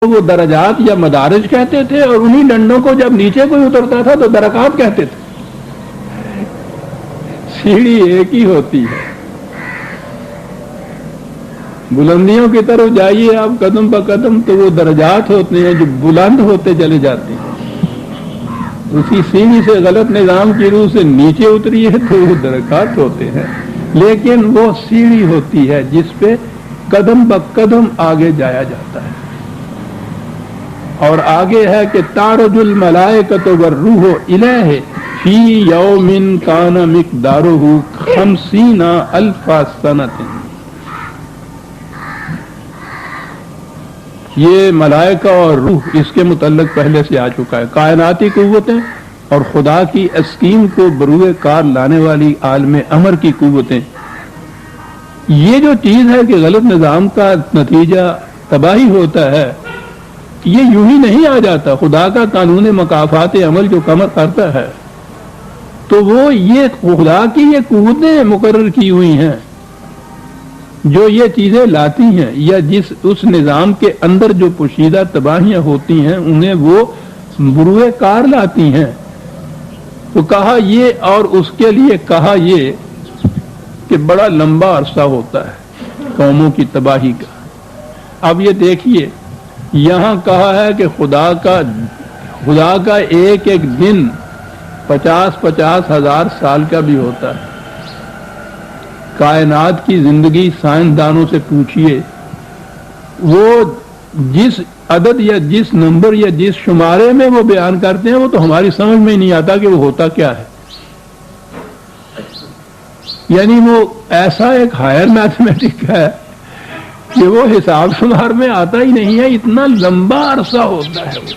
وہ درجات یا مدارج کہتے تھے، اور انہی ڈنڈوں کو جب نیچے کوئی اترتا تھا تو درکات کہتے تھے۔ سیڑھی ایک ہی ہوتی ہے، بلندیوں کی طرف جائیے آپ قدم بہ قدم تو وہ درجات ہوتے ہیں جو بلند ہوتے چلے جاتے ہیں، اسی سیڑھی سے غلط نظام کی روح سے نیچے اتری ہے تو وہ درکات ہوتے ہیں، لیکن وہ سیڑھی ہوتی ہے جس پہ قدم بہ قدم آگے جایا جاتا ہے۔ اور آگے ہے کہ تعرج الملائکۃ والروح الیہ فی یوم کان مقدارہ 50,000 سنۃ۔ یہ ملائکہ اور روح اس کے متعلق پہلے سے آ چکا ہے۔ کائناتی قوتیں اور خدا کی اسکیم کو بروئے کار لانے والی عالم امر کی قوتیں، یہ جو چیز ہے کہ غلط نظام کا نتیجہ تباہی ہوتا ہے، یہ یوں ہی نہیں آ جاتا۔ خدا کا قانون مکافات عمل جو کمر کرتا ہے تو وہ یہ خدا کی یہ قوتیں مقرر کی ہوئی ہیں جو یہ چیزیں لاتی ہیں، یا اس نظام کے اندر جو پوشیدہ تباہیاں ہوتی ہیں انہیں وہ بروئے کار لاتی ہیں۔ تو کہا یہ، اور اس کے لیے کہا یہ کہ بڑا لمبا عرصہ ہوتا ہے قوموں کی تباہی کا۔ اب یہ دیکھیے، یہاں کہا ہے کہ خدا کا ایک ایک دن 50,000 سال کا بھی ہوتا ہے۔ کائنات کی زندگی سائنسدانوں سے پوچھئے، وہ جس عدد یا جس نمبر یا جس شمارے میں وہ بیان کرتے ہیں وہ تو ہماری سمجھ میں ہی نہیں آتا کہ وہ ہوتا کیا ہے۔ یعنی وہ ایسا ایک ہائر میتھمیٹک ہے کہ وہ حساب شمار میں آتا ہی نہیں ہے، اتنا لمبا عرصہ ہوتا ہے وہ۔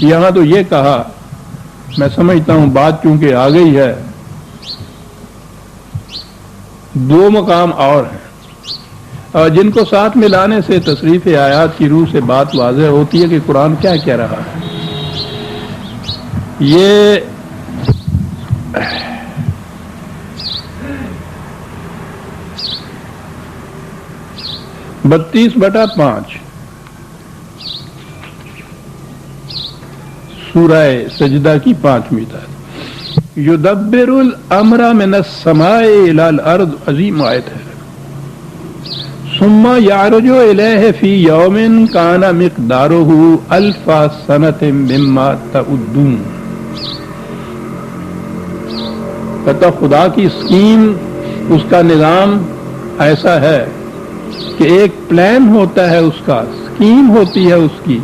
یہاں تو یہ کہا، میں سمجھتا ہوں بات چونکہ آ گئی ہے، دو مقام اور ہیں جن کو ساتھ ملانے سے تصریف آیات کی روح سے بات واضح ہوتی ہے کہ قرآن کیا کہہ رہا ہے۔ یہ 32/5 سورہ سجدہ کی 5ویں آیت، یدبر الامر من السماء الى الارض، عظیم آیت ہے۔ ثم یعرج الیہ فی یوم کان مقدارہ 1000 سنۃ مما تعدون۔ کہتا خدا کی اسکیم، اس کا نظام ایسا ہے کہ ایک پلان ہوتا ہے، اس کا اسکیم ہوتی ہے اس کی،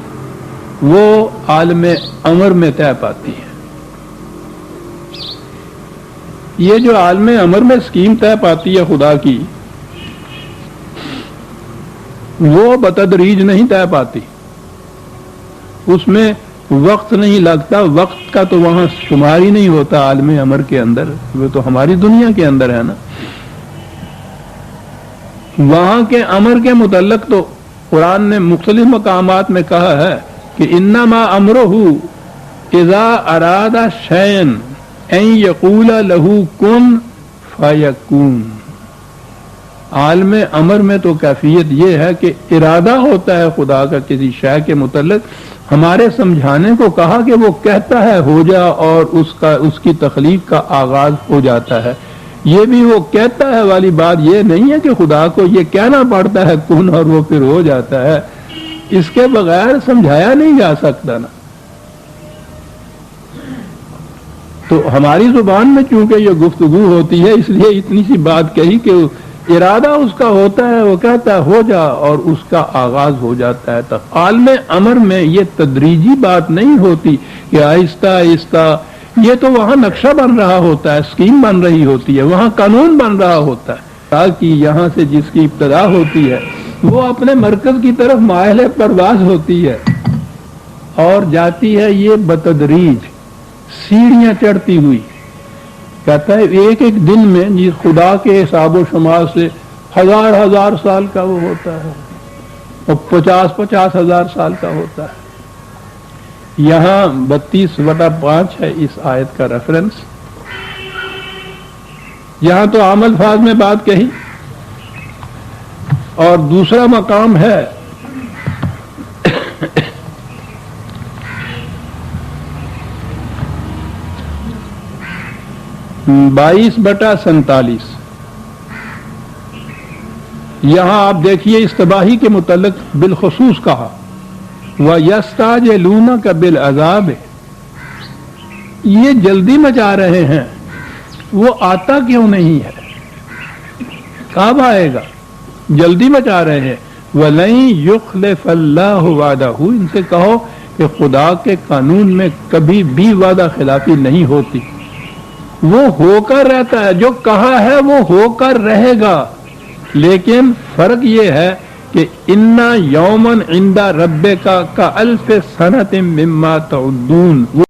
وہ عالم امر میں طے پاتی ہے۔ یہ جو عالم امر میں اسکیم طے پاتی ہے خدا کی، وہ بتدریج نہیں طے پاتی، اس میں وقت نہیں لگتا، وقت کا تو وہاں شمار ہی نہیں ہوتا عالم امر کے اندر، وہ تو ہماری دنیا کے اندر ہے نا۔ وہاں کے امر کے متعلق تو قرآن نے مختلف مقامات میں کہا ہے کہ انما امرہ اذا اراد شیئا ان یقول لہ کن فیکون۔ عالم امر میں تو کیفیت یہ ہے کہ ارادہ ہوتا ہے خدا کا کسی شے کے متعلق، ہمارے سمجھانے کو کہا کہ وہ کہتا ہے ہو جا، اور اس کی تخلیق کا آغاز ہو جاتا ہے۔ یہ بھی وہ کہتا ہے والی بات یہ نہیں ہے کہ خدا کو یہ کہنا پڑتا ہے کن اور وہ پھر ہو جاتا ہے، اس کے بغیر سمجھایا نہیں جا سکتا نا۔ تو ہماری زبان میں چونکہ یہ گفتگو ہوتی ہے اس لیے اتنی سی بات کہی کہ ارادہ اس کا ہوتا ہے، وہ کہتا ہے ہو جا اور اس کا آغاز ہو جاتا ہے۔ تب عالم امر میں یہ تدریجی بات نہیں ہوتی کہ آہستہ آہستہ، یہ تو وہاں نقشہ بن رہا ہوتا ہے، اسکیم بن رہی ہوتی ہے، وہاں قانون بن رہا ہوتا ہے تاکہ یہاں سے جس کی ابتدا ہوتی ہے وہ اپنے مرکز کی طرف مائل پرواز ہوتی ہے اور جاتی ہے یہ بتدریج سیڑھیاں چڑھتی ہوئی۔ کہتا ہے ایک ایک دن میں جس خدا کے حساب و شمار سے 1000 سال کا وہ ہوتا ہے اور 50 ہزار سال کا ہوتا ہے۔ یہاں 32/5 ہے اس آیت کا ریفرنس۔ یہاں تو عام الفاظ میں بات کہی، اور دوسرا مقام ہے 22/47 یہاں آپ دیکھیے اس تباہی کے متعلق بالخصوص کہا وَيَسْتَعْجِلُونَكَ بِالْعَذَابِ، یہ جلدی مچا رہے ہیں، وہ آتا کیوں نہیں ہے؟ کب آئے گا؟ جلدی مچا رہے ہیں۔ وَلَن يُخْلِفَ اللَّهُ وَعْدَهُ، ان سے کہو کہ خدا کے قانون میں کبھی بھی وعدہ خلافی نہیں ہوتی، وہ ہو کر رہتا ہے، جو کہا ہے وہ ہو کر رہے گا، لیکن فرق یہ ہے کہ اِنَّ يَوْمًا عِندَ رَبِّكَ كَأَلْفِ سَنَةٍ مِّمَّا تَعُدُّونَ،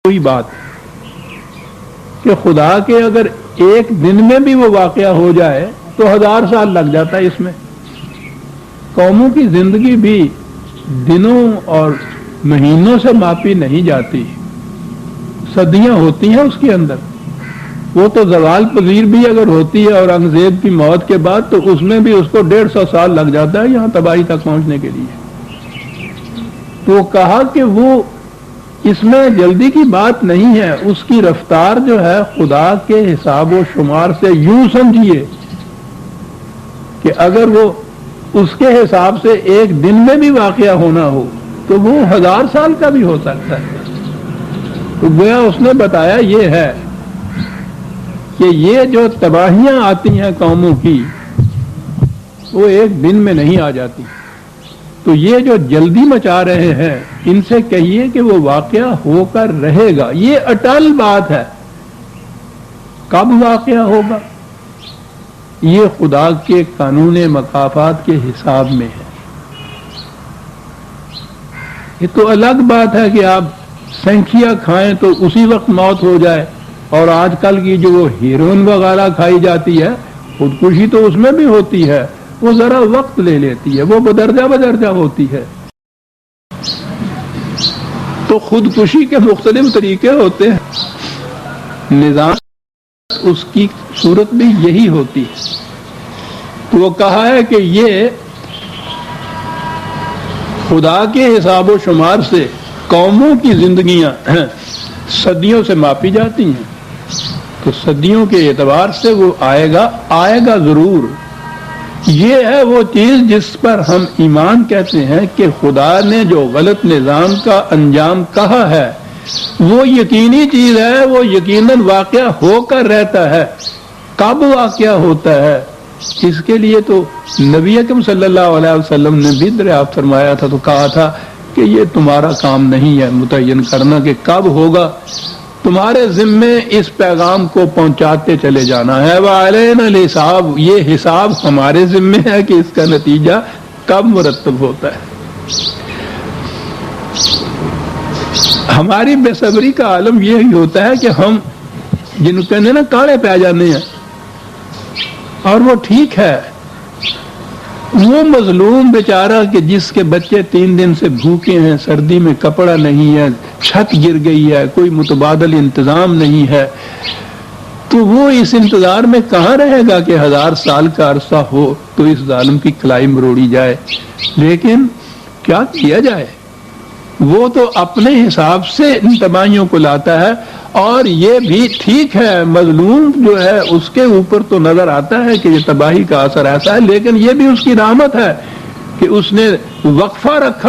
کوئی بات کہ خدا کے اگر ایک دن میں بھی وہ واقعہ ہو جائے تو 1000 سال لگ جاتا ہے اس میں۔ قوموں کی زندگی بھی دنوں اور مہینوں سے ماپی نہیں جاتی، صدیاں ہوتی ہیں اس کے اندر۔ وہ تو زوال پذیر بھی اگر ہوتی ہے اور انگزیب کی موت کے بعد تو اس میں بھی اس کو 150 سال لگ جاتا ہے یہاں تباہی تک پہنچنے کے لیے۔ تو کہا کہ وہ اس میں جلدی کی بات نہیں ہے، اس کی رفتار جو ہے خدا کے حساب و شمار سے یوں سمجھیے کہ اگر وہ اس کے حساب سے ایک دن میں بھی واقعہ ہونا ہو تو وہ 1000 سال کا بھی ہو سکتا ہے۔ تو گویا اس نے بتایا یہ ہے کہ یہ جو تباہیاں آتی ہیں قوموں کی وہ ایک دن میں نہیں آ جاتی، تو یہ جو جلدی مچا رہے ہیں ان سے کہیے کہ وہ واقعہ ہو کر رہے گا، یہ اٹل بات ہے۔ کب واقعہ ہوگا؟ یہ خدا کے قانون مکافات کے حساب میں ہے۔ یہ تو الگ بات ہے کہ آپ سینکھیا کھائیں تو اسی وقت موت ہو جائے، اور آج کل کی جو وہ ہیروئن وغیرہ کھائی جاتی ہے خودکشی تو اس میں بھی ہوتی ہے، وہ ذرا وقت لے لیتی ہے، وہ بدرجہ بدرجہ ہوتی ہے۔ تو خودکشی کے مختلف طریقے ہوتے ہیں، نظام اس کی صورت بھی یہی ہوتی ہے۔ تو وہ کہا ہے کہ یہ خدا کے حساب و شمار سے قوموں کی زندگیاں صدیوں سے ماپی جاتی ہیں، تو صدیوں کے اعتبار سے وہ آئے گا ضرور۔ یہ ہے وہ چیز جس پر ہم ایمان کہتے ہیں کہ خدا نے جو غلط نظام کا انجام کہا ہے وہ یقینی چیز ہے، وہ یقیناً واقعہ ہو کر رہتا ہے۔ کب واقعہ ہوتا ہے اس کے لیے تو نبی اکرم صلی اللہ علیہ وسلم نے بھی دریافت فرمایا تھا، تو کہا تھا کہ یہ تمہارا کام نہیں ہے متعین کرنا کہ کب ہوگا، تمہارے ذمے اس پیغام کو پہنچاتے چلے جانا ہے، وعلینا الحساب، یہ حساب ہمارے ذمے ہے کہ اس کا نتیجہ کب مرتب ہوتا ہے۔ ہماری بے صبری کا عالم یہی ہوتا ہے کہ ہم جن کہتے ہیں نا کاڑے پہ آ جانے ہیں، اور وہ ٹھیک ہے، وہ مظلوم بیچارہ کہ جس کے بچے 3 دن سے بھوکے ہیں، سردی میں کپڑا نہیں ہے، چھت گر گئی ہے، کوئی متبادل انتظام نہیں ہے، تو وہ اس انتظار میں کہاں رہے گا کہ 1000 سال کا عرصہ ہو تو اس ظالم کی کلائی مروڑی جائے۔ لیکن کیا کیا جائے، وہ تو اپنے حساب سے ان تباہیوں کو لاتا ہے، اور یہ بھی ٹھیک ہے، مظلوم جو ہے اس کے اوپر تو نظر آتا ہے کہ یہ تباہی کا اثر ایسا ہے، لیکن یہ بھی اس کی رحمت ہے کہ اس نے وقفہ رکھا۔